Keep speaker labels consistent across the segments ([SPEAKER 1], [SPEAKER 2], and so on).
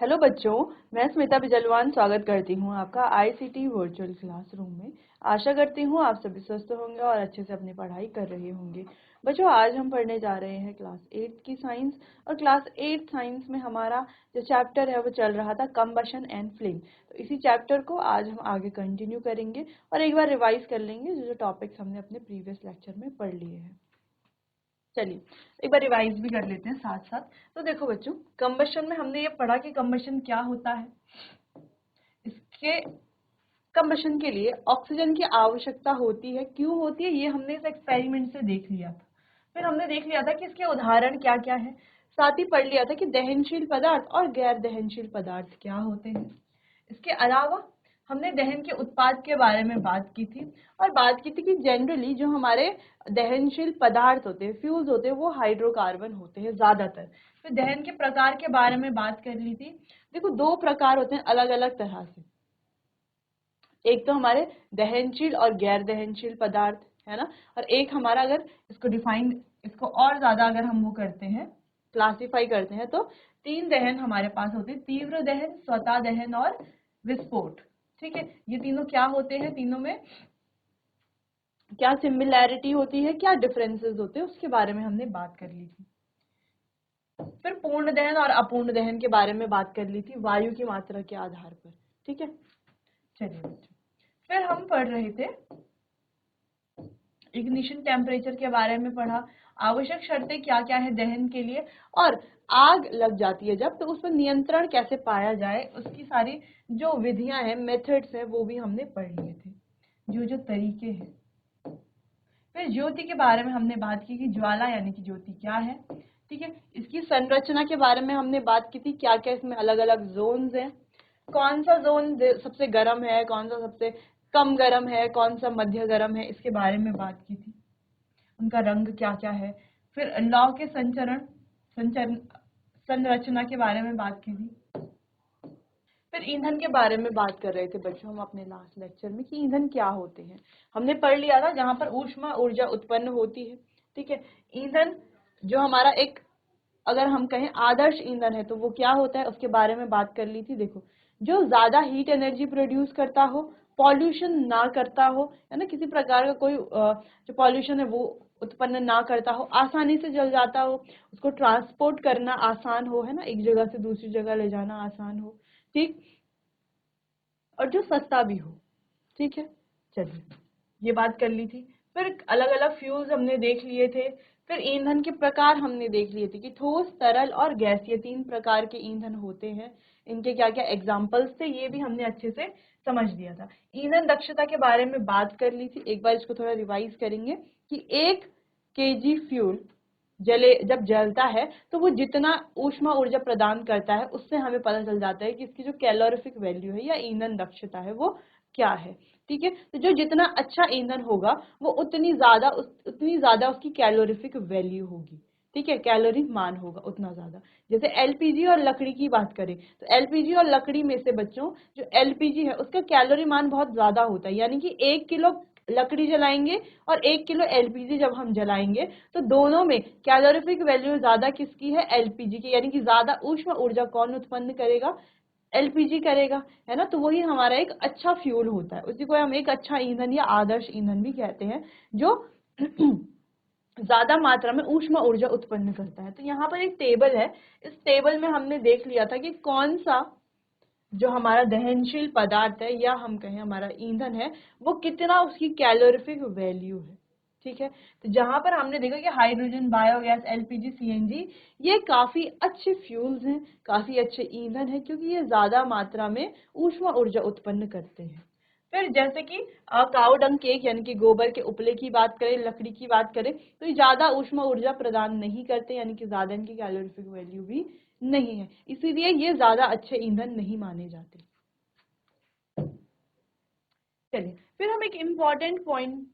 [SPEAKER 1] Hello बच्चों, मैं स्मिता बिजलवान स्वागत करती हूँ आपका आईसीटी वर्चुअल क्लासरूम में। आशा करती हूँ आप सभी स्वस्थ होंगे और अच्छे से अपनी पढ़ाई कर रहे होंगे। बच्चों, आज हम पढ़ने जा रहे हैं क्लास 8 की साइंस। और क्लास 8 साइंस में हमारा जो चैप्टर है वो चल रहा था कंबशन एंड फ्लेम। तो इसी चैप्टर को आज हम आगे कंटिन्यू करेंगे और एक बार रिवाइज कर लेंगे जो टॉपिक्स हमने अपने प्रीवियस लेक्चर में पढ़ लिए हैं। चलिए एक बार रिवाइज भी कर लेते हैं साथ साथ। तो देखो बच्चों, कंबशन में हमने ये पढ़ा कि कंबशन क्या होता है। इसके कंबशन के लिए ऑक्सीजन की आवश्यकता होती है। क्यों होती है ये हमने इस एक्सपेरिमेंट से देख लिया था। फिर हमने देख लिया था कि इसके उदाहरण क्या क्या है। साथ ही पढ़ लिया था कि दहनशील पदार्थ और गैर दहनशील पदार्थ क्या होते हैं। इसके अलावा हमने दहन के उत्पाद के बारे में बात की थी और बात की थी कि जनरली जो हमारे दहनशील पदार्थ होते हैं, फ्यूल्स होते हैं, वो हाइड्रोकार्बन होते हैं ज्यादातर। फिर दहन के प्रकार के बारे में बात कर ली थी। देखो, दो प्रकार होते हैं अलग अलग तरह से। एक तो हमारे दहनशील और गैर दहनशील पदार्थ है ना, और एक हमारा, अगर इसको डिफाइन, इसको और ज्यादा अगर हम वो करते हैं, क्लासिफाई करते हैं, तो तीन दहन हमारे पास होते हैं: तीव्र दहन, स्वतः दहन और विस्फोट। ठीक है, ये तीनों क्या होते हैं, तीनों में क्या सिमिलैरिटी होती है, क्या डिफरेंसेस होते हैं, उसके बारे में हमने बात कर ली थी। फिर पूर्ण दहन और अपूर्ण दहन के बारे में बात कर ली थी वायु की मात्रा के आधार पर। ठीक है, चलिए बच्चों, फिर हम पढ़ रहे थे इग्निशन टेम्परेचर के बारे में पढ़ा, आवश्यक शर्तें क्या क्या है दहन के लिए, और आग लग जाती है जब, तो उस पर नियंत्रण कैसे पाया जाए, उसकी सारी जो विधियां हैं, मेथड्स हैं, वो भी हमने पढ़ लिए थे, जो जो तरीके हैं। फिर ज्योति के बारे में हमने बात की कि ज्वाला यानी कि ज्योति क्या है। ठीक है, इसकी संरचना के बारे में हमने बात की थी, क्या क्या इसमें अलग अलग जोन्स हैं, कौन सा जोन सबसे गर्म है, कौन सा सबसे कम गर्म है, कौन सा मध्य गर्म है, इसके बारे में बात की थी, उनका रंग क्या क्या है। फिर लौ के संचरण संरचना के बारे में बात की थी। फिर ईंधन के बारे में बात कर रहे थे बच्चों हम अपने लास्ट लेक्चर में कि ईंधन क्या होते हैं। हमने पढ़ लिया था जहां पर ऊष्मा ऊर्जा उत्पन्न होती है। ठीक है, ईंधन जो हमारा एक, अगर हम कहें आदर्श ईंधन है, तो वो क्या होता है उसके बारे में बात कर ली थी। देखो, जो ज्यादा हीट एनर्जी प्रोड्यूस करता हो, पॉल्यूशन ना करता हो, है ना, किसी प्रकार का कोई जो पॉल्यूशन है वो उत्पन्न ना करता हो, आसानी से जल जाता हो, उसको ट्रांसपोर्ट करना आसान हो, है ना, एक जगह से दूसरी जगह ले जाना आसान हो। ठीक, और जो सस्ता भी हो। ठीक है, चलिए ये बात कर ली थी। फिर अलग अलग फ्यूल्स हमने देख लिए थे। फिर ईंधन के प्रकार हमने देख लिए थे कि ठोस, तरल और गैसीय, तीन प्रकार के ईंधन होते हैं। इनके क्या क्या एग्जाम्पल्स थे ये भी हमने अच्छे से समझ लिया था। ईंधन दक्षता के बारे में बात कर ली थी, एक बार इसको थोड़ा रिवाइज करेंगे कि 1 kg फ्यूल जब जलता है तो वो जितना ऊष्मा ऊर्जा प्रदान करता है, उससे हमें पता चल जाता है कि इसकी जो कैलोरीफिक वैल्यू है या ईंधन दक्षता है वो क्या है। ठीक है, तो जो जितना अच्छा ईंधन होगा वो उतनी ज्यादा उसकी कैलोरीफिक वैल्यू होगी। ठीक है, कैलोरी मान होगा उतना ज्यादा। जैसे एलपीजी और लकड़ी की बात करें, तो एलपीजी और लकड़ी में से बच्चों, जो एलपीजी है उसका कैलोरी मान बहुत ज्यादा होता है, यानी कि 1 किलो लकड़ी जलाएंगे और 1 किलो एलपीजी जब हम जलाएंगे, तो दोनों में कैलोरीफिक वैल्यू ज्यादा किसकी है, एलपीजी की, यानी कि ज्यादा ऊष्मा ऊर्जा कौन उत्पन्न करेगा, एलपीजी करेगा, है ना। तो वही हमारा एक अच्छा फ्यूल होता है, उसी को हम एक अच्छा ईंधन या आदर्श ईंधन भी कहते हैं, जो ज्यादा मात्रा में ऊष्मा ऊर्जा उत्पन्न करता है। तो यहाँ पर एक टेबल है, इस टेबल में हमने देख लिया था कि कौन सा जो हमारा दहनशील पदार्थ है या हम कहें हमारा ईंधन है, वो कितना उसकी कैलोरीफिक वैल्यू है। ठीक है, तो जहां पर हमने देखा कि हाइड्रोजन, बायोगैस, एलपीजी, सीएनजी, ये काफी अच्छे फ्यूल्स हैं, काफी अच्छे ईंधन है, क्योंकि ये ज्यादा मात्रा में ऊष्मा ऊर्जा उत्पन्न करते हैं। फिर जैसे कि काउ डंग केक यानी कि गोबर के उपले की बात करें, लकड़ी की बात करें, तो ये ज्यादा ऊष्मा ऊर्जा प्रदान नहीं करते, यानी कि ज्यादा इनकी कैलोरीफिक वैल्यू भी नहीं है, इसीलिए ये ज्यादा अच्छे ईंधन नहीं माने जाते। चलिए, फिर हम एक इम्पॉर्टेंट पॉइंट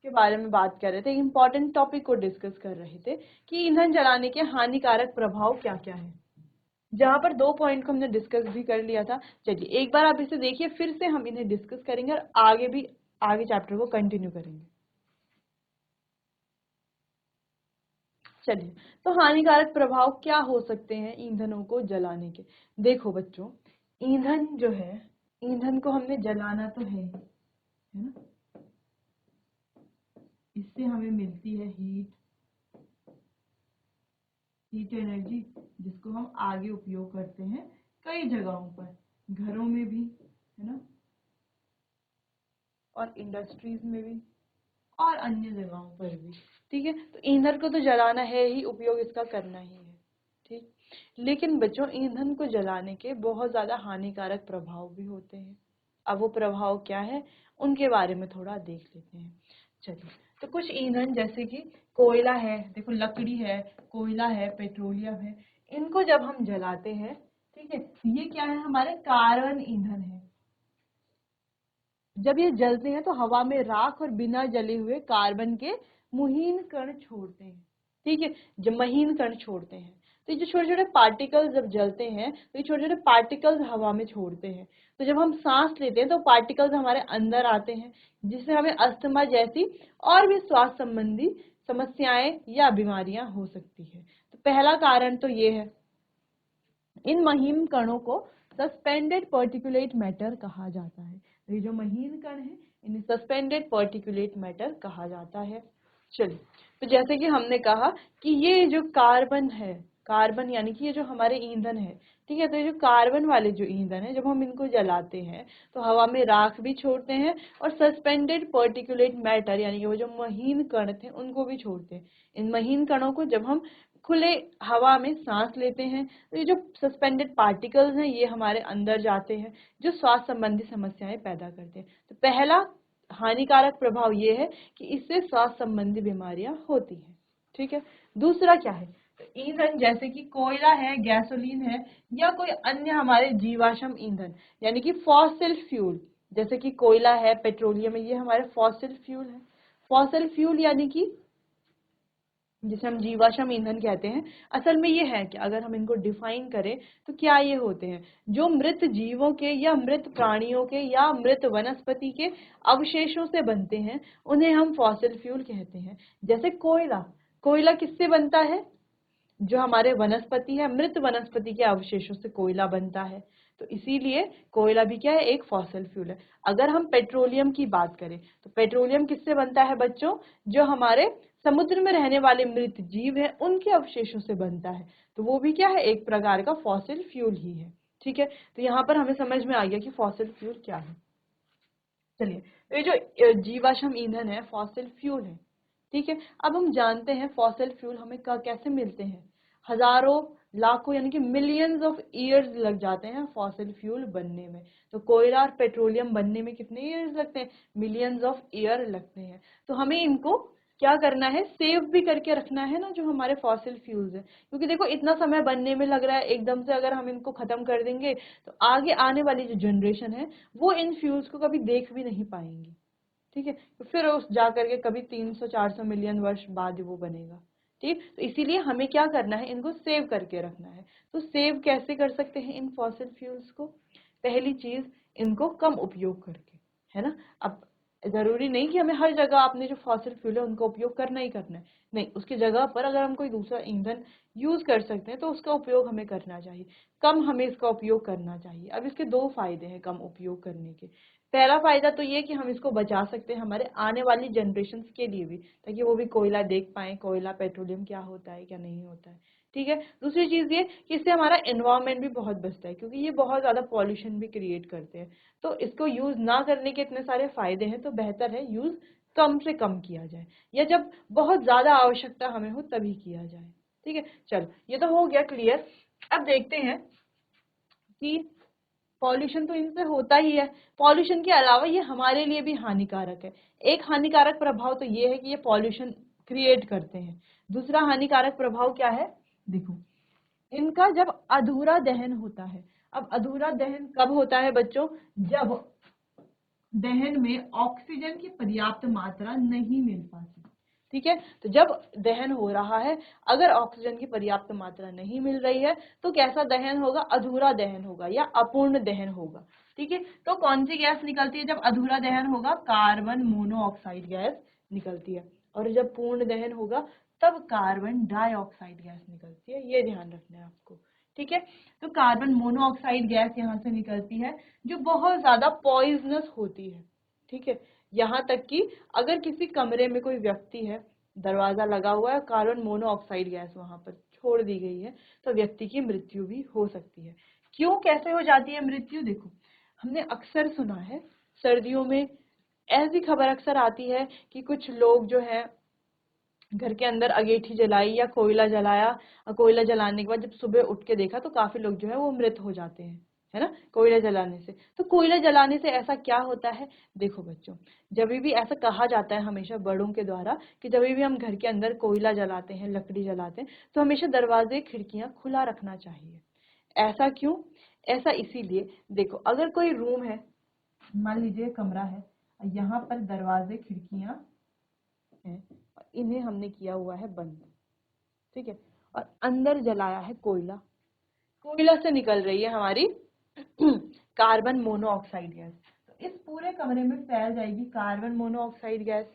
[SPEAKER 1] के बारे में बात कर रहे थे, इम्पॉर्टेंट टॉपिक को डिस्कस कर रहे थे कि ईंधन जलाने के हानिकारक प्रभाव क्या क्या है, जहां पर 2 पॉइंट को हमने डिस्कस भी कर लिया था। चलिए एक बार आप इसे देखिए, फिर से हम इन्हें डिस्कस करेंगे और आगे चैप्टर को कंटिन्यू करेंगे। चलिए, तो हानिकारक प्रभाव क्या हो सकते हैं ईंधनों को जलाने के। देखो बच्चों, ईंधन जो है, ईंधन को हमने जलाना तो है ना, इससे हमें मिलती है हीट एनर्जी, जिसको हम आगे उपयोग करते हैं कई जगहों पर, घरों में भी, है ना, और इंडस्ट्रीज में भी, और अन्य जगहों पर भी। ठीक है, तो ईंधन को तो जलाना है ही, उपयोग इसका करना ही है। ठीक, लेकिन बच्चों, ईंधन को जलाने के बहुत ज्यादा हानिकारक प्रभाव भी होते हैं। अब वो प्रभाव क्या है, उनके बारे में थोड़ा देख लेते हैं। चलिए, तो कुछ ईंधन जैसे कि कोयला है, देखो लकड़ी है, कोयला है, पेट्रोलियम है, इनको जब हम जलाते हैं, ठीक है, ये क्या है, हमारे कार्बन ईंधन है। जब ये जलते हैं तो हवा में राख और बिना जले हुए कार्बन के मुहीन कण छोड़ते हैं। ठीक है, जब महीन कण छोड़ते हैं, तो ये जो छोटे छोटे पार्टिकल्स जब जलते हैं तो ये छोटे छोटे पार्टिकल्स हवा में छोड़ते हैं। तो जब हम सांस लेते हैं तो पार्टिकल्स हमारे अंदर आते हैं, जिससे हमें अस्थमा जैसी और भी स्वास्थ्य संबंधी समस्याएं या बीमारियां हो सकती है। तो पहला कारण तो ये है। इन महीन कणों को सस्पेंडेड पर्टिकुलेट मैटर कहा जाता है। ये जो महीन कण है, इन्हें सस्पेंडेड पर्टिकुलेट मैटर कहा जाता है। चलिए, तो जैसे कि हमने कहा कि ये जो कार्बन है, कार्बन यानी कि ये जो हमारे ईंधन है, ठीक है, तो ये जो कार्बन वाले जो ईंधन है, जब हम इनको जलाते हैं तो हवा में राख भी छोड़ते हैं और सस्पेंडेड पर्टिकुलेट मैटर यानी कि वो जो महीन कण थे उनको भी छोड़ते हैं। इन महीन कणों को जब हम खुले हवा में सांस लेते हैं तो ये जो सस्पेंडेड पार्टिकल्स हैं ये हमारे अंदर जाते हैं, जो स्वास्थ्य संबंधी समस्याएं पैदा करते हैं। तो पहला हानिकारक प्रभाव ये है कि इससे स्वास्थ्य संबंधी बीमारियां होती हैं। ठीक है, दूसरा क्या है, तो ईंधन जैसे कि कोयला है, गैसोलीन है, या कोई अन्य हमारे जीवाश्म ईंधन यानी कि फॉसिल फ्यूल, जैसे कि कोयला है, पेट्रोलियम है, ये हमारे फॉसिल फ्यूल है। फॉसिल फ्यूल यानी कि जिसे हम जीवाश्म ईंधन कहते हैं, असल में ये है कि अगर हम इनको डिफाइन करें तो क्या ये होते हैं, जो मृत जीवों के या मृत प्राणियों के या मृत वनस्पति के अवशेषों से बनते हैं, उन्हें हम फॉसिल फ्यूल कहते हैं। जैसे कोयला, कोयला किससे बनता है, जो हमारे वनस्पति है, मृत वनस्पति के अवशेषों से कोयला बनता है। तो इसीलिए कोयला भी क्या है, एक फॉसिल फ्यूल है। अगर हम पेट्रोलियम की बात करें तो पेट्रोलियम किससे बनता है बच्चों, जो हमारे समुद्र में रहने वाले मृत जीव है उनके अवशेषों से बनता है। तो वो भी क्या है, एक प्रकार का फॉसिल फ्यूल ही है। ठीक है, तो यहाँ पर हमें समझ में आ गया कि फॉसिल फ्यूल क्या है। चलिए, ये जो जीवाश्म ईंधन है फॉसिल फ्यूल है। ठीक है, अब हम जानते हैं फॉसिल फ्यूल हमें कैसे मिलते हैं। हजारों, लाखों यानी कि मिलियंस ऑफ ईयर्स लग जाते हैं फॉसिल फ्यूल बनने में। तो कोयला और पेट्रोलियम बनने में कितने ईयर्स लगते हैं, मिलियंस ऑफ ईयर लगते हैं। तो हमें इनको क्या करना है, सेव भी करके रखना है ना, जो हमारे फॉसिल फ्यूल्स है, क्योंकि देखो इतना समय बनने में लग रहा है, एकदम से अगर हम इनको खत्म कर देंगे तो आगे आने वाली जो जनरेशन है वो इन फ्यूल्स को कभी देख भी नहीं पाएंगी। ठीक है, तो फिर उस जा करके कभी 300-400 मिलियन वर्ष बाद वो बनेगा। ठीक, तो इसीलिए हमें क्या करना है, इनको सेव करके रखना है। तो सेव कैसे कर सकते हैं इन फॉसिल फ्यूल्स को, पहली चीज इनको कम उपयोग करके, है ना। अब जरूरी नहीं कि हमें हर जगह अपने जो फॉसिल फ्यूल है उनका उपयोग करना ही करना है, नहीं, उसकी जगह पर अगर हम कोई दूसरा ईंधन यूज कर सकते हैं तो उसका उपयोग हमें करना चाहिए, कम हमें इसका उपयोग करना चाहिए। अब इसके दो फायदे हैं कम उपयोग करने के। पहला फायदा तो ये कि हम इसको बचा सकते हैं हमारे आने वाली जनरेशन के लिए भी, ताकि वो भी कोयला देख पाए, कोयला पेट्रोलियम क्या होता है क्या नहीं होता है। ठीक है, दूसरी चीज ये कि इससे हमारा एनवायरनमेंट भी बहुत बचता है, क्योंकि ये बहुत ज्यादा पॉल्यूशन भी क्रिएट करते हैं। तो इसको यूज ना करने के इतने सारे फायदे हैं, तो बेहतर है यूज कम से कम किया जाए, या जब बहुत ज्यादा आवश्यकता हमें हो तभी किया जाए। ठीक है, चलो ये तो हो गया क्लियर। अब देखते हैं कि पॉल्यूशन तो इनसे होता ही है, पॉल्यूशन के अलावा ये हमारे लिए भी हानिकारक है। एक हानिकारक प्रभाव तो ये है कि ये पॉल्यूशन क्रिएट करते हैं। दूसरा हानिकारक प्रभाव क्या है, देखो, इनका जब अधूरा दहन होता है। अब अधूरा दहन कब होता है बच्चों, जब दहन में ऑक्सीजन की पर्याप्त मात्रा नहीं मिल पाती। ठीक है, तो जब दहन हो रहा है, अगर ऑक्सीजन की पर्याप्त मात्रा नहीं मिल रही है तो कैसा दहन होगा, अधूरा दहन होगा या अपूर्ण दहन होगा। ठीक है, तो कौन सी गैस निकलती है जब अधूरा दहन होगा, कार्बन मोनोऑक्साइड गैस निकलती है। और जब पूर्ण दहन होगा तब कार्बन डाइऑक्साइड गैस निकलती है, ये ध्यान रखना है आपको। ठीक है, तो कार्बन मोनोऑक्साइड गैस यहाँ से निकलती है जो बहुत ज्यादा पॉइजनस होती है। ठीक है, यहाँ तक कि अगर किसी कमरे में कोई व्यक्ति है, दरवाजा लगा हुआ है, कार्बन मोनोऑक्साइड गैस वहां पर छोड़ दी गई है, तो व्यक्ति की मृत्यु भी हो सकती है। क्यों, कैसे हो जाती है मृत्यु? देखो, हमने अक्सर सुना है सर्दियों में ऐसी खबर अक्सर आती है कि कुछ लोग जो है घर के अंदर अगेठी जलाई या कोयला जलाया, और कोयला जलाने के बाद जब सुबह उठ के देखा तो काफी लोग जो है वो मृत हो जाते हैं, है ना, कोयला जलाने से। तो कोयला जलाने से ऐसा क्या होता है? देखो बच्चों, जब भी ऐसा कहा जाता है हमेशा बड़ों के द्वारा कि जब भी हम घर के अंदर कोयला जलाते हैं, लकड़ी जलाते हैं, तो हमेशा दरवाजे खिड़कियां खुला रखना चाहिए। ऐसा क्यों? ऐसा इसीलिए, देखो अगर कोई रूम है, मान लीजिए कमरा है, यहाँ पर दरवाजे खिड़कियां हैं, इन्हें हमने किया हुआ है बंद, ठीक है, और अंदर जलाया है कोयला, कोयला से निकल रही है हमारी कार्बन मोनोऑक्साइड गैस, तो इस पूरे कमरे में फैल जाएगी कार्बन मोनोऑक्साइड गैस।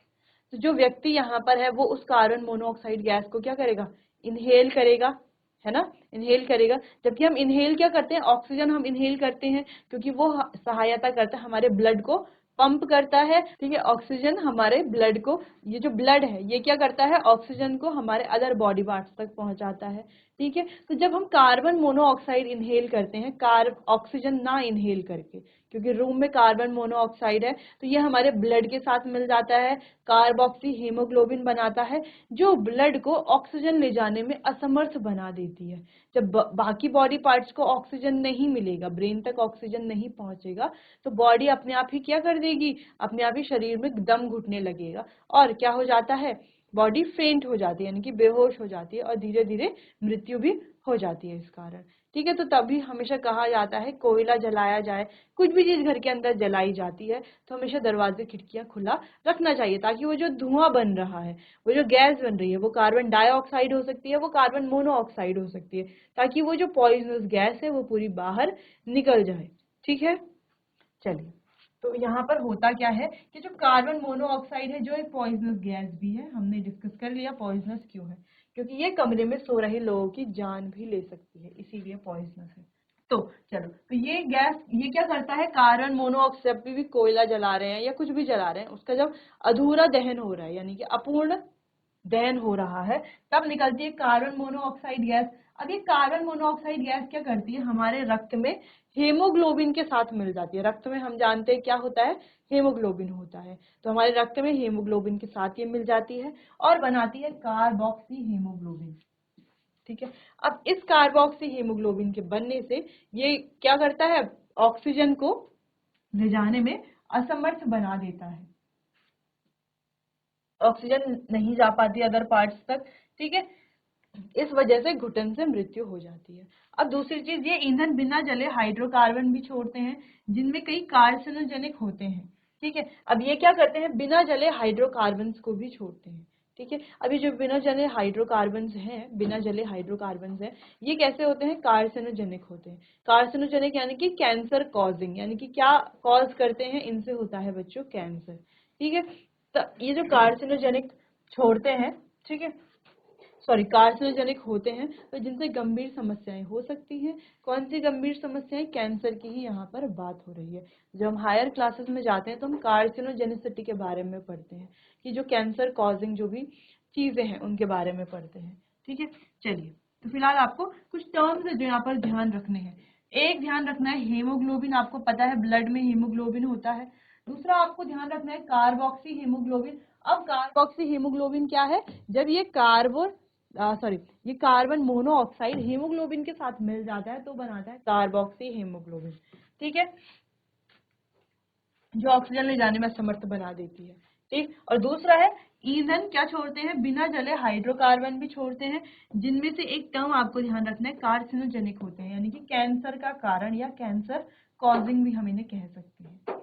[SPEAKER 1] तो जो व्यक्ति यहाँ पर है वो उस कार्बन मोनोऑक्साइड गैस को क्या करेगा? इनहेल करेगा, है ना, इनहेल करेगा। जबकि हम इनहेल क्या करते हैं? ऑक्सीजन हम इनहेल करते हैं क्योंकि वो सहायता करता है, हमारे ब्लड को पंप करता है। ठीक है, ऑक्सीजन हमारे ब्लड को, ये जो ब्लड है ये क्या करता है? ऑक्सीजन को हमारे अदर बॉडी पार्ट्स तक पहुंचाता है। ठीक है, तो जब हम कार्बन मोनोऑक्साइड इनहेल करते हैं, ऑक्सीजन ना इनहेल करके, क्योंकि रूम में कार्बन मोनोऑक्साइड है, तो ये हमारे ब्लड के साथ मिल जाता है, कार्बोक्सी हीमोग्लोबिन बनाता है, जो ब्लड को ऑक्सीजन ले जाने में असमर्थ बना देती है। जब बाकी बॉडी पार्ट्स को ऑक्सीजन नहीं मिलेगा, ब्रेन तक ऑक्सीजन नहीं पहुंचेगा, तो बॉडी अपने आप ही क्या कर देगी? अपने आप ही शरीर में दम घुटने लगेगा, और क्या हो जाता है? बॉडी फेंट हो जाती है, यानी कि बेहोश हो जाती है, और धीरे धीरे मृत्यु भी हो जाती है इस कारण। ठीक है, तो तभी हमेशा कहा जाता है कोयला जलाया जाए, कुछ भी चीज घर के अंदर जलाई जाती है तो हमेशा दरवाजे खिड़कियां खुला रखना चाहिए, ताकि वो जो धुआं बन रहा है, वो जो गैस बन रही है, वो कार्बन डाइऑक्साइड हो सकती है, वो कार्बन मोनोऑक्साइड हो सकती है, ताकि वो जो पॉइजनस गैस है वो पूरी बाहर निकल जाए। ठीक है, चलिए, तो यहाँ पर होता क्या है कि जो कार्बन मोनोऑक्साइड है, जो एक पॉइजनस गैस भी है, हमने डिस्कस कर लिया पॉइजनस क्यों है, क्योंकि ये कमरे में सो रहे लोगों की जान भी ले सकती है, इसीलिए पॉइजनस है। तो चलो, तो ये गैस ये क्या करता है? कार्बन मोनोऑक्साइड भी कोयला जला रहे हैं या कुछ भी जला रहे हैं, उसका जब अधूरा दहन हो रहा है, यानी कि अपूर्ण दहन हो रहा है, तब निकलती है कार्बन मोनोऑक्साइड गैस। अब ये कार्बन मोनोऑक्साइड गैस क्या करती है? हमारे रक्त में हेमोग्लोबिन के साथ मिल जाती है। रक्त में हम जानते हैं क्या होता है? हेमोग्लोबिन होता है, तो हमारे रक्त में हेमोग्लोबिन के साथ ये मिल जाती है और बनाती है कार्बोक्सी हेमोग्लोबिन। ठीक है, अब इस कार्बोक्सी हीमोग्लोबिन के बनने से ये क्या करता है? ऑक्सीजन को ले जाने में असमर्थ बना देता है, ऑक्सीजन नहीं जा पाती अदर पार्ट्स तक। ठीक है, इस वजह से घुटन से मृत्यु हो जाती है। अब दूसरी चीज, ये ईंधन बिना जले हाइड्रोकार्बन भी छोड़ते हैं, जिनमें कई कार्सिनोजेनिक होते हैं। ठीक है, अब ये क्या करते हैं? बिना जले हाइड्रोकार्बन को भी छोड़ते हैं। ठीक है, अभी जो बिना जले हाइड्रोकार्बन हैं, बिना जले हाइड्रोकार्बन हैं, ये कैसे होते हैं? कार्सिनोजेनिक होते हैं। कार्सिनोजेनिक यानी कि कैंसर कॉजिंग, यानी कि क्या कॉज करते हैं? इनसे होता है बच्चों कैंसर। ठीक है, तो ये जो कार्सिनोजेनिक छोड़ते हैं, ठीक है, सॉरी कार्सिनोजेनिक होते हैं, तो जिनसे गंभीर समस्याएं हो सकती हैं। कौन सी गंभीर समस्याएं? कैंसर की ही यहाँ पर बात हो रही है। जब हम हायर क्लासेस में जाते हैं तो हम कार्सिनोजेनिसिटी के बारे में पढ़ते हैं, कि जो कैंसर कॉजिंग जो भी चीजें हैं उनके बारे में पढ़ते हैं। ठीक है, चलिए, तो फिलहाल आपको कुछ टर्म्स है जो यहाँ पर ध्यान रखने हैं। एक ध्यान रखना है हेमोग्लोबिन, आपको पता है ब्लड में हेमोग्लोबिन होता है। दूसरा आपको ध्यान रखना है कार्बोक्सी हेमोग्लोबिन। अब कार्बोक्सी हेमोग्लोबिन क्या है? जब ये ये कार्बन मोनोऑक्साइड हीमोग्लोबिन के साथ मिल जाता है तो बनाता है कार्बोक्सी हीमोग्लोबिन। ठीक है, जो ऑक्सीजन ले जाने में समर्थ बना देती है। ठीक, और दूसरा है ईंधन क्या छोड़ते हैं? बिना जले हाइड्रोकार्बन भी छोड़ते हैं, जिनमें से एक टर्म आपको ध्यान रखना है कार्सिनोजेनिक होते हैं, यानी कि कैंसर का कारण या कैंसर कॉजिंग भी हम इन्हें कह सकते हैं,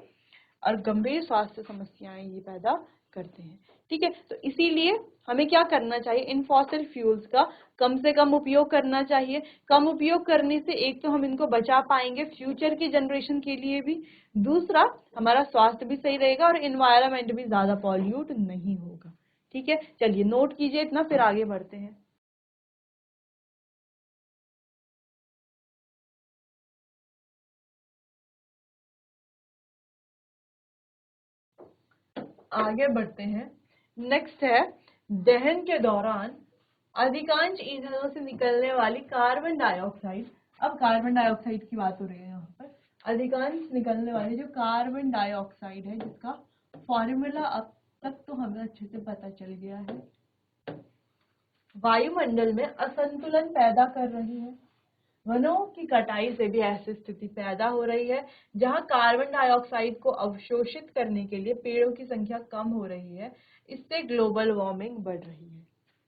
[SPEAKER 1] और गंभीर स्वास्थ्य समस्याएं ये पैदा करते हैं। ठीक है, तो इसीलिए हमें क्या करना चाहिए? इन फॉसिल फ्यूल्स का कम से कम उपयोग करना चाहिए। कम उपयोग करने से एक तो हम इनको बचा पाएंगे फ्यूचर की जनरेशन के लिए भी, दूसरा हमारा स्वास्थ्य भी सही रहेगा और इन्वायरमेंट भी ज्यादा पॉल्यूट नहीं होगा। ठीक है, चलिए नोट कीजिए इतना, फिर आगे बढ़ते हैं। आगे बढ़ते हैं। नेक्स्ट है, दहन के दौरान अधिकांश ईंधनों से निकलने वाली कार्बन डाइऑक्साइड। अब कार्बन डाइऑक्साइड की बात हो रही है यहाँ पर। अधिकांश निकलने वाली जो कार्बन डाइऑक्साइड है, जिसका फॉर्मूला अब तक तो हमें अच्छे से पता चल गया है, वायुमंडल में असंतुलन पैदा कर रही है। वनों की कटाई से भी ऐसी स्थिति पैदा हो रही है जहां कार्बन डाइऑक्साइड को अवशोषित करने के लिए पेड़ों की संख्या कम हो रही है। इससे ग्लोबल वार्मिंग बढ़ रही है।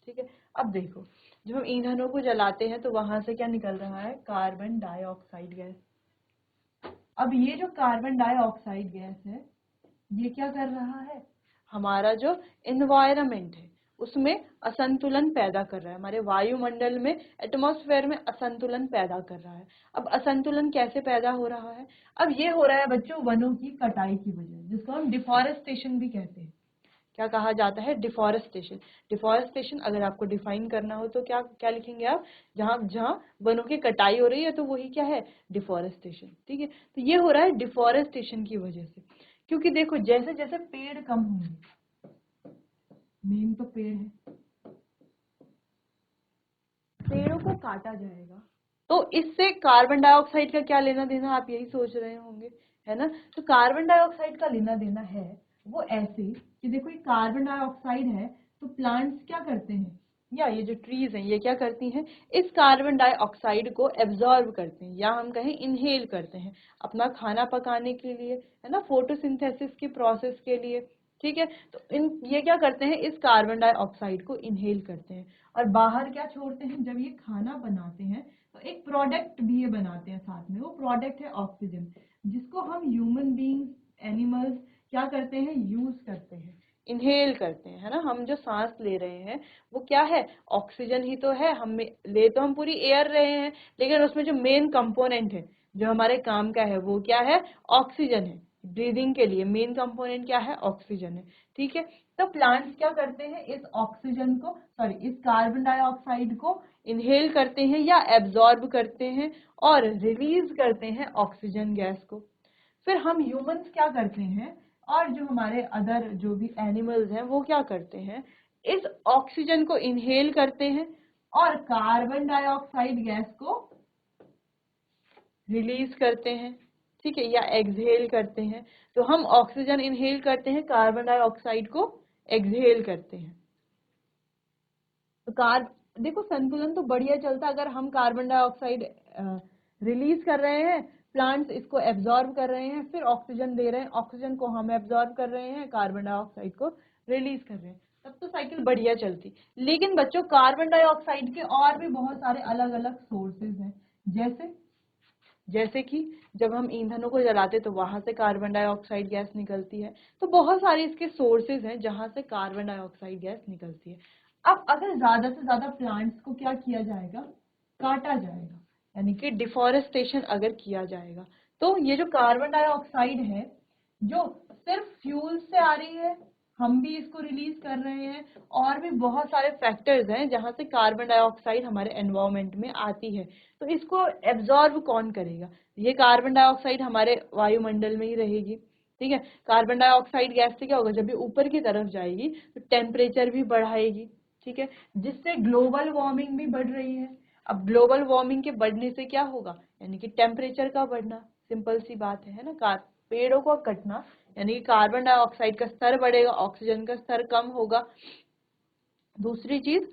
[SPEAKER 1] ठीक है, अब देखो, जब हम ईंधनों को जलाते हैं तो वहां से क्या निकल रहा है, कार्बन डाइऑक्साइड गैस। अब ये जो कार्बन डाइऑक्साइड गैस है, ये क्या कर रहा है, हमारा जो एनवायरनमेंट है उसमें असंतुलन पैदा कर रहा है, हमारे वायुमंडल में, एटमॉस्फेयर में असंतुलन पैदा कर रहा है। अब असंतुलन कैसे पैदा हो रहा है, अब ये हो रहा है बच्चों वनों की कटाई की वजह, जिसको हम डिफॉरेस्टेशन भी कहते हैं। क्या कहा जाता है, डिफॉरेस्टेशन। डिफॉरेस्टेशन अगर आपको डिफाइन करना हो तो क्या क्या लिखेंगे आप, जहां जहां वनों की कटाई हो रही है तो वही क्या है, डिफॉरेस्टेशन। ठीक है, तो ये हो रहा है डिफॉरेस्टेशन की वजह से। क्योंकि देखो जैसे जैसे पेड़ कम होंगे, मेन तो पेड़ है, पेड़ों को काटा जाएगा तो इससे कार्बन डाइऑक्साइड का क्या लेना देना, आप यही सोच रहे होंगे, है ना। तो कार्बन डाइऑक्साइड का लेना देना है वो ऐसे कि देखो, ये कार्बन डाइऑक्साइड है तो प्लांट्स क्या करते हैं, या ये जो ट्रीज हैं ये क्या करती हैं, इस कार्बन डाइऑक्साइड को एब्जॉर्ब करते हैं, या हम कहें इनहेल करते हैं अपना खाना पकाने के लिए, है ना, फोटोसिंथेसिस की प्रोसेस के लिए। ठीक है, तो ये क्या करते हैं, इस कार्बन डाइऑक्साइड को इनहेल करते हैं और बाहर क्या छोड़ते हैं, जब ये खाना बनाते हैं तो एक प्रोडक्ट भी ये बनाते हैं साथ में, वो प्रोडक्ट है ऑक्सीजन, जिसको हम ह्यूमन बींग्स, एनिमल्स क्या करते हैं, यूज करते हैं, इनहेल करते हैं, है ना। हम जो सांस ले रहे हैं वो क्या है, ऑक्सीजन ही तो है। हम ले तो हम पूरी एयर रहे हैं, लेकिन उसमें जो मेन कंपोनेंट है जो हमारे काम का है वो क्या है, ऑक्सीजन है। ब्रीदिंग के लिए मेन कंपोनेंट क्या है, ऑक्सीजन है। ठीक है, तो प्लांट्स क्या करते हैं, इस ऑक्सीजन को, सॉरी, इस कार्बन डाइऑक्साइड को इनहेल करते हैं या एब्जॉर्ब करते हैं और रिलीज करते हैं ऑक्सीजन गैस को। फिर हम ह्यूमंस क्या करते हैं, और जो हमारे अदर जो भी एनिमल्स हैं वो क्या करते हैं, इस ऑक्सीजन को इनहेल करते हैं और कार्बन डाइऑक्साइड गैस को रिलीज करते हैं। ठीक है, या एक्सहेल करते हैं। तो हम ऑक्सीजन इनहेल करते हैं, कार्बन डाइऑक्साइड को एक्सहेल करते हैं। तो देखो संतुलन तो बढ़िया चलता, अगर हम कार्बन डाइऑक्साइड रिलीज कर रहे हैं, प्लांट्स इसको एब्जॉर्ब कर रहे हैं, फिर ऑक्सीजन दे रहे हैं, ऑक्सीजन को हम एब्जॉर्ब कर रहे हैं, कार्बन डाइऑक्साइड को रिलीज कर रहे हैं, तब तो साइकिल बढ़िया चलती। लेकिन बच्चों कार्बन डाइऑक्साइड के और भी बहुत सारे अलग अलग सोर्सेज हैं, जैसे जैसे कि जब हम ईंधनों को जलाते तो वहां से कार्बन डाइऑक्साइड गैस निकलती है। तो बहुत सारे इसके सोर्सेज हैं जहां से कार्बन डाइऑक्साइड गैस निकलती है। अब अगर ज्यादा से ज्यादा प्लांट्स को क्या किया जाएगा, काटा जाएगा, यानी कि डिफॉरेस्टेशन अगर किया जाएगा, तो ये जो कार्बन डाइऑक्साइड है जो सिर्फ फ्यूल से आ रही है, हम भी इसको रिलीज कर रहे हैं, और भी बहुत सारे फैक्टर्स हैं जहां से कार्बन डाइऑक्साइड हमारे एनवायरनमेंट में आती है। तो इसको एब्जॉर्ब कौन करेगा, ये कार्बन डाइऑक्साइड हमारे वायुमंडल में ही रहेगी। ठीक है, कार्बन डाइऑक्साइड गैस से क्या होगा, जब ये ऊपर की तरफ जाएगी तो टेम्परेचर भी बढ़ाएगी। ठीक है, जिससे ग्लोबल वार्मिंग भी बढ़ रही है। अब ग्लोबल वार्मिंग के बढ़ने से क्या होगा, यानी कि टेम्परेचर का बढ़ना, सिंपल सी बात है ना। पेड़ों को कटना यानी कि कार्बन डाइऑक्साइड का स्तर बढ़ेगा, ऑक्सीजन का स्तर कम होगा। दूसरी चीज,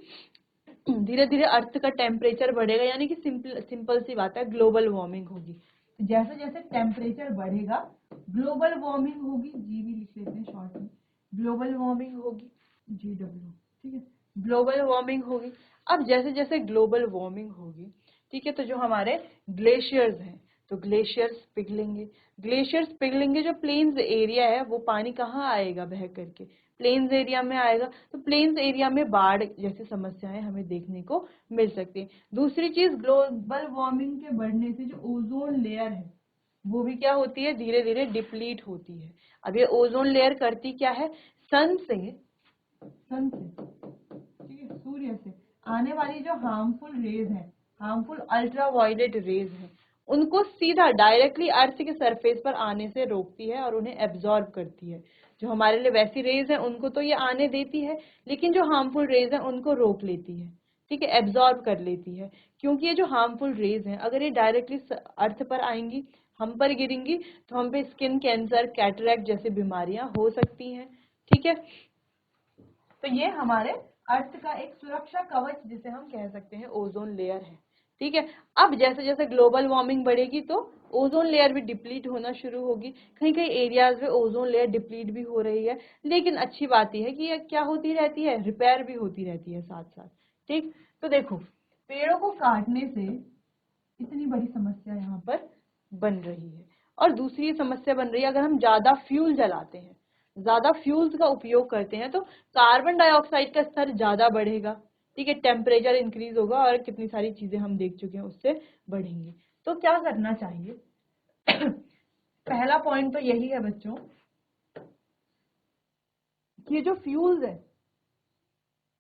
[SPEAKER 1] धीरे धीरे अर्थ का टेम्परेचर बढ़ेगा, यानी कि सिंपल सी बात है, ग्लोबल वार्मिंग होगी। तो जैसे जैसे टेम्परेचर बढ़ेगा ग्लोबल वार्मिंग होगी, जी भी लिख लेते हैं शॉर्ट में, ग्लोबल वार्मिंग होगी, GW। ठीक है, ग्लोबल वार्मिंग होगी। अब जैसे जैसे ग्लोबल वार्मिंग होगी, ठीक है, तो जो हमारे ग्लेशियर्स हैं तो ग्लेशियर्स पिघलेंगे। ग्लेशियर्स पिघलेंगे, जो प्लेन्स एरिया है वो पानी कहाँ आएगा, बह करके प्लेन्स एरिया में आएगा। तो प्लेन्स एरिया में बाढ़ जैसी समस्याएं हमें देखने को मिल सकती है। दूसरी चीज, ग्लोबल वार्मिंग के बढ़ने से जो ओजोन लेयर है वो भी क्या होती है, धीरे धीरे डिप्लीट होती है। अब ये ओजोन लेयर करती क्या है, सन से सन से, ठीक है, सूर्य से आने वाली जो हार्मफुल रेज है, हार्मफुल अल्ट्रावायलेट रेज है, उनको सीधा डायरेक्टली अर्थ के सरफेस पर आने से रोकती है और उन्हें एब्जॉर्ब करती है। जो हमारे लिए वैसी रेज है उनको तो ये आने देती है, लेकिन जो हार्मफुल रेज है उनको रोक लेती है, ठीक है, एब्जॉर्ब कर लेती है। क्योंकि ये जो हार्मफुल रेज हैं अगर ये डायरेक्टली अर्थ पर आएंगी, हम पर गिरेंगी, तो हम पे स्किन कैंसर, कैटरैक्ट जैसी बीमारियां हो सकती हैं, ठीक है। तो ये हमारे अर्थ का एक सुरक्षा कवच जिसे हम कह सकते हैं ओजोन लेयर है, ठीक है। अब जैसे जैसे ग्लोबल वार्मिंग बढ़ेगी तो ओजोन लेयर भी डिप्लीट होना शुरू होगी, कहीं कहीं एरियाज में ओजोन लेयर डिप्लीट भी हो रही है, लेकिन अच्छी बात यह है कि ये क्या होती रहती है, रिपेयर भी होती रहती है साथ साथ, ठीक। तो देखो, पेड़ों को काटने से इतनी बड़ी समस्या यहाँ पर बन रही है, और दूसरी समस्या बन रही है अगर हम ज्यादा फ्यूल जलाते हैं, ज्यादा फ्यूल्स का उपयोग करते हैं तो कार्बन डाइऑक्साइड का स्तर ज्यादा बढ़ेगा, ठीक है, टेम्परेचर इंक्रीज होगा और कितनी सारी चीजें हम देख चुके हैं उससे बढ़ेंगी। तो क्या करना चाहिए? पहला पॉइंट तो यही है बच्चों कि जो फ्यूल्स है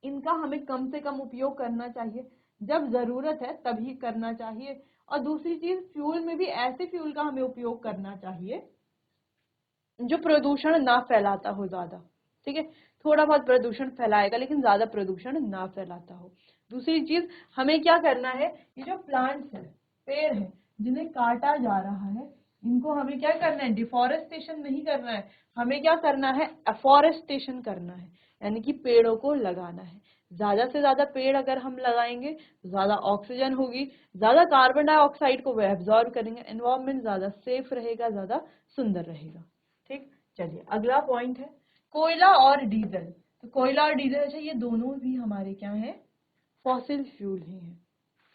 [SPEAKER 1] इनका हमें कम से कम उपयोग करना चाहिए, जब जरूरत है तभी करना चाहिए। और दूसरी चीज, फ्यूल में भी ऐसे फ्यूल का हमें उपयोग करना चाहिए जो प्रदूषण ना फैलाता हो ज्यादा, ठीक है, थोड़ा बहुत प्रदूषण फैलाएगा लेकिन ज्यादा प्रदूषण ना फैलाता हो। दूसरी चीज, हमें क्या करना है, ये जो प्लांट्स है, पेड़ है, जिन्हें काटा जा रहा है, इनको हमें क्या करना है, डिफॉरेस्टेशन नहीं करना है, हमें क्या करना है, एफॉरेस्टेशन करना है, यानी कि पेड़ों को लगाना है। ज्यादा से ज्यादा पेड़ अगर हम लगाएंगे तो ज्यादा ऑक्सीजन होगी, ज्यादा कार्बन डाइऑक्साइड को वो एब्जॉर्ब करेंगे, एनवायरमेंट ज्यादा सेफ रहेगा, ज्यादा सुंदर रहेगा, ठीक। चलिए अगला पॉइंट है कोयला और डीजल। तो कोयला और डीजल, अच्छा, ये दोनों भी हमारे क्या है, फॉसिल फ्यूल ही हैं,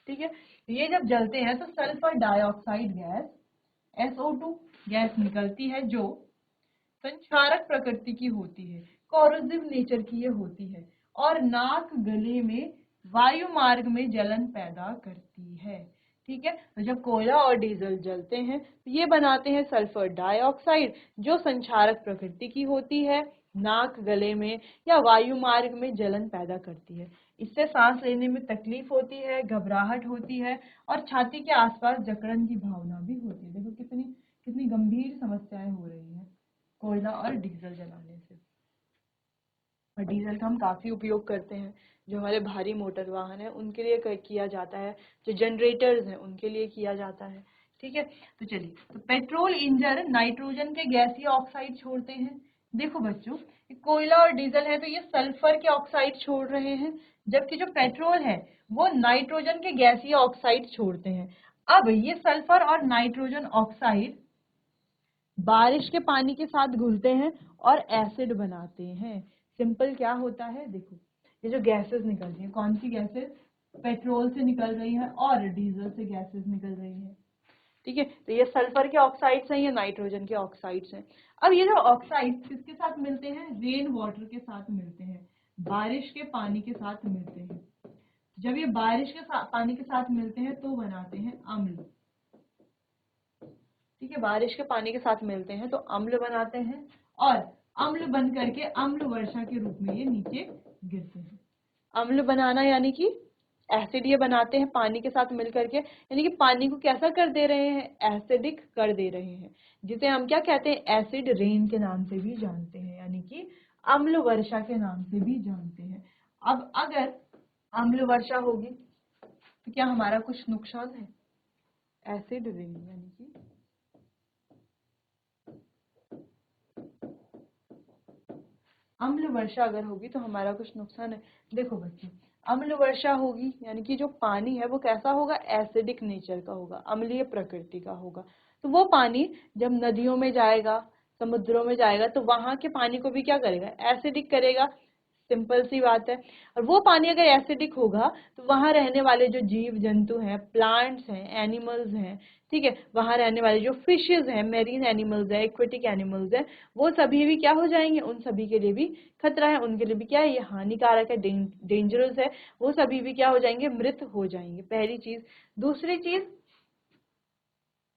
[SPEAKER 1] ठीक है। ये जब जलते हैं तो sulphur dioxide gas, SO2 gas निकलती है, जो संक्षारक प्रकृति की होती है, कॉरोसिव नेचर की ये होती है, और नाक गले में वायु मार्ग में जलन पैदा करती है, ठीक है। तो जब कोयला और डीजल जलते हैं तो ये बनाते हैं सल्फर डाइऑक्साइड, जो संक्षारक प्रकृति की होती है, नाक गले में या वायु मार्ग में जलन पैदा करती है। इससे सांस लेने में तकलीफ होती है, घबराहट होती है, और छाती के आसपास जकड़न की भावना भी होती है। देखो कितनी कितनी गंभीर समस्याएं हो रही हैं कोयला और डीजल जलाने से। और डीजल का हम काफी उपयोग करते हैं, जो हमारे भारी मोटर वाहन है उनके लिए किया जाता है, जो जनरेटर्स हैं उनके लिए किया जाता है, ठीक है। तो चलिए, तो पेट्रोल इंजन नाइट्रोजन के गैसीय ऑक्साइड छोड़ते हैं। देखो बच्चों, कोयला और डीजल है तो ये सल्फर के ऑक्साइड छोड़ रहे हैं, जबकि जो पेट्रोल है वो नाइट्रोजन के गैसीय ऑक्साइड छोड़ते हैं। अब ये सल्फर और नाइट्रोजन ऑक्साइड बारिश के पानी के साथ घुलते हैं और एसिड बनाते हैं। सिंपल क्या होता है, देखो, ये जो गैसेस निकल रही है, कौन सी गैसेस, पेट्रोल से निकल रही है और डीजल से गैसेस निकल रही है, ठीक है। तो ये सल्फर के ऑक्साइड्स हैं, ये नाइट्रोजन के ऑक्साइड्स हैं। अब ये जो ऑक्साइड किसके साथ मिलते हैं, रेन वाटर के साथ मिलते हैं, बारिश के पानी के साथ मिलते हैं। जब ये बारिश के पानी के साथ मिलते हैं तो बनाते हैं अम्ल, ठीक है, बारिश के पानी के साथ मिलते हैं तो अम्ल बनाते हैं, और अम्ल बन करके अम्ल वर्षा के रूप में ये नीचे गिरते हैं। अम्ल बनाना यानी कि एसिड ये बनाते हैं पानी के साथ मिल करके, यानी कि पानी को कैसा कर दे रहे हैं, एसिडिक कर दे रहे हैं, जिसे हम क्या कहते हैं, एसिड रेन के नाम से भी जानते हैं, यानी कि अम्ल वर्षा के नाम से भी जानते हैं। अब अगर अम्ल वर्षा होगी तो क्या हमारा कुछ नुकसान है, एसिड रेन यानी कि अम्ल वर्षा अगर होगी तो हमारा कुछ नुकसान है। देखो बच्चों, अम्ल वर्षा होगी यानी कि जो पानी है वो कैसा होगा, एसिडिक नेचर का होगा, अम्लीय प्रकृति का होगा। तो वो पानी जब नदियों में जाएगा, समुद्रों में जाएगा, तो वहां के पानी को भी क्या करेगा, एसिडिक करेगा, सिंपल सी बात है। और वो पानी अगर एसिडिक होगा तो वहां रहने वाले जो जीव जंतु हैं, प्लांट्स हैं, एनिमल्स हैं, ठीक है, वहां रहने वाले जो फिशेज हैं, मेरीन एनिमल्स हैं, एक्वेटिक एनिमल्स हैं, वो सभी भी क्या हो जाएंगे, उन सभी के लिए भी खतरा है, उनके लिए भी क्या है, ये हानिकारक है, डेंजरस है, वो सभी भी क्या हो जाएंगे, मृत हो जाएंगे, पहली चीज। दूसरी चीज,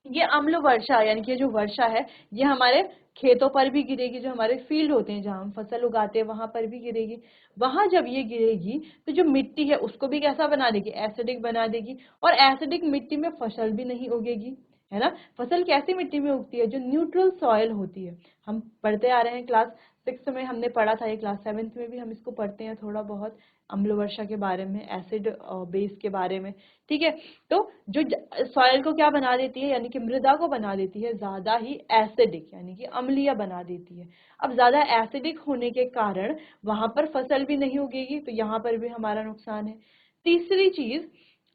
[SPEAKER 1] ये अम्ल वर्षा यानी कि जो वर्षा है ये हमारे खेतों पर भी गिरेगी, जो हमारे फील्ड होते हैं जहां हम फसल उगाते हैं वहां पर भी गिरेगी। वहां जब ये गिरेगी तो जो मिट्टी है उसको भी कैसा बना देगी, एसिडिक बना देगी। और एसिडिक मिट्टी में फसल भी नहीं उगेगी, है ना। फसल कैसी मिट्टी में उगती है, जो न्यूट्रल सॉइल होती है। हम पढ़ते आ रहे हैं, क्लास 6 में हमने पढ़ा था, ये क्लास 7 में भी हम इसको पढ़ते हैं थोड़ा बहुत, अम्ल वर्षा के बारे में, एसिड बेस के बारे में। ठीक है, तो जो सॉइल को क्या बना देती है, यानी कि मृदा को बना देती है ज्यादा ही एसिडिक, यानी कि अम्लीय बना देती है। अब ज्यादा एसिडिक होने के कारण वहां पर फसल भी नहीं उगेगी, तो यहाँ पर भी हमारा नुकसान है। तीसरी चीज,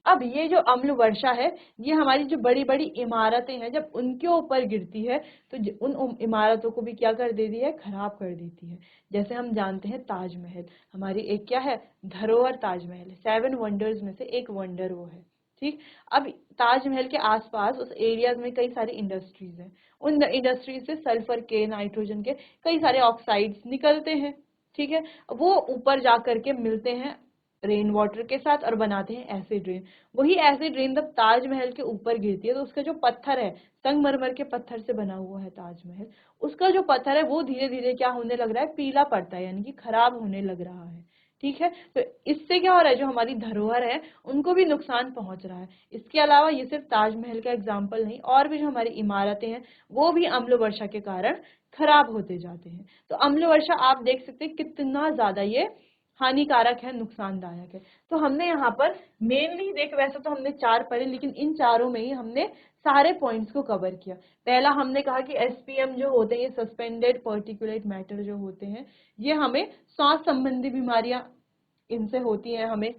[SPEAKER 1] अब ये जो अम्ल वर्षा है ये हमारी जो बड़ी बड़ी इमारतें हैं जब उनके ऊपर गिरती है तो उन इमारतों को भी क्या कर देती है, खराब कर देती है। जैसे हम जानते हैं ताजमहल, हमारी एक क्या है, धरोहर ताजमहल, 7 वंडर्स में से एक वंडर वो है। ठीक, अब ताजमहल के आसपास उस एरियाज में कई सारी इंडस्ट्रीज हैं, उन इंडस्ट्रीज से सल्फर के, नाइट्रोजन के कई सारे ऑक्साइड्स निकलते हैं। ठीक है, वो ऊपर जा करके मिलते हैं रेन वाटर के साथ और बनाते हैं एसिड रेन। वही एसिड रेन जब ताजमहल के ऊपर गिरती है तो उसका जो पत्थर है, संगमरमर के पत्थर से बना हुआ है ताजमहल, उसका जो पत्थर है वो धीरे धीरे क्या होने लग रहा है, पीला पड़ता है, यानी कि खराब होने लग रहा है। ठीक है, तो इससे क्या हो रहा है, जो हमारी धरोहर है उनको भी नुकसान पहुंच रहा है। इसके अलावा ये सिर्फ ताजमहल का एग्जाम्पल नहीं, और भी जो हमारी इमारतें हैं वो भी अम्ल वर्षा के कारण खराब होते जाते हैं। तो अम्ल वर्षा आप देख सकते हैं कितना ज्यादा ये हानिकारक है, नुकसानदायक है। तो हमने यहाँ पर मेनली देख, वैसे तो हमने 4 पढ़े, लेकिन इन चारों में ही हमने सारे पॉइंट्स को कवर किया। पहला हमने कहा कि एसपीएम जो होते हैं, ये सस्पेंडेड पर्टिकुलेट मैटर जो होते हैं, ये हमें सांस संबंधी बीमारियां इनसे होती हैं हमें।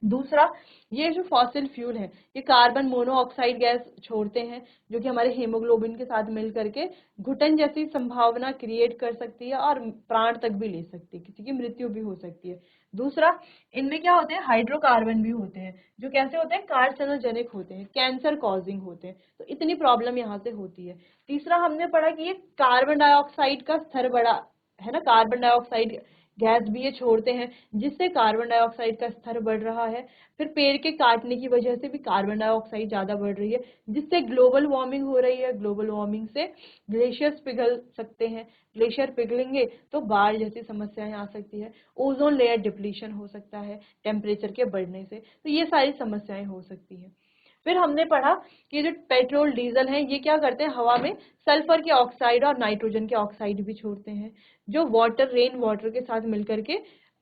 [SPEAKER 1] दूसरा, ये जो फॉसिल फ्यूल है ये कार्बन मोनोऑक्साइड गैस छोड़ते हैं, जो कि हमारे हीमोग्लोबिन के साथ मिल करके घुटन जैसी संभावना क्रिएट कर सकती है और प्राण तक भी ले सकती है, किसी की मृत्यु भी हो सकती है। दूसरा, इनमें क्या होते हैं, हाइड्रोकार्बन भी होते हैं, जो कैसे होते हैं, कार्सिनोजेनिक होते हैं, कैंसर कॉजिंग होते हैं। तो इतनी प्रॉब्लम यहाँ से होती है। तीसरा, हमने पढ़ा कि ये कार्बन डाइऑक्साइड का स्तर बड़ा है ना, कार्बन डाइऑक्साइड गैस भी ये छोड़ते हैं, जिससे कार्बन डाइऑक्साइड का स्तर बढ़ रहा है। फिर पेड़ के काटने की वजह से भी कार्बन डाइऑक्साइड ज्यादा बढ़ रही है, जिससे ग्लोबल वार्मिंग हो रही है। ग्लोबल वार्मिंग से ग्लेशियर्स पिघल सकते हैं, ग्लेशियर पिघलेंगे तो बाढ़ जैसी समस्याएं आ सकती है, ओजोन लेयर डिप्लीशन हो सकता है टेम्परेचर के बढ़ने से, तो ये सारी समस्याएं हो सकती है। फिर हमने पढ़ा कि जो पेट्रोल डीजल है ये क्या करते हैं, हवा में सल्फर के ऑक्साइड और नाइट्रोजन के ऑक्साइड भी छोड़ते हैं, जो वाटर, रेन वाटर के साथ मिलकर के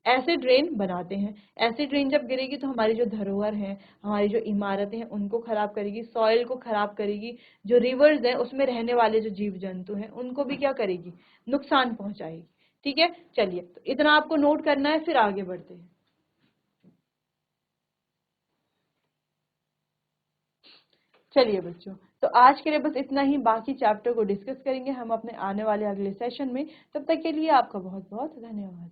[SPEAKER 1] एसिड रेन बनाते हैं। एसिड रेन जब गिरेगी तो हमारी जो धरोहर है, हमारी जो इमारतें हैं उनको खराब करेगी, सॉइल को खराब करेगी, जो रिवर्स हैं उसमें रहने वाले जो जीव जंतु हैं उनको भी क्या करेगी, नुकसान पहुंचाएगी। ठीक है, चलिए, तो इतना आपको नोट करना है, फिर आगे बढ़ते हैं। चलिए बच्चों, तो आज के लिए बस इतना ही, बाकी चैप्टर को डिस्कस करेंगे हम अपने आने वाले अगले सेशन में। तब तक के लिए आपका बहुत बहुत धन्यवाद।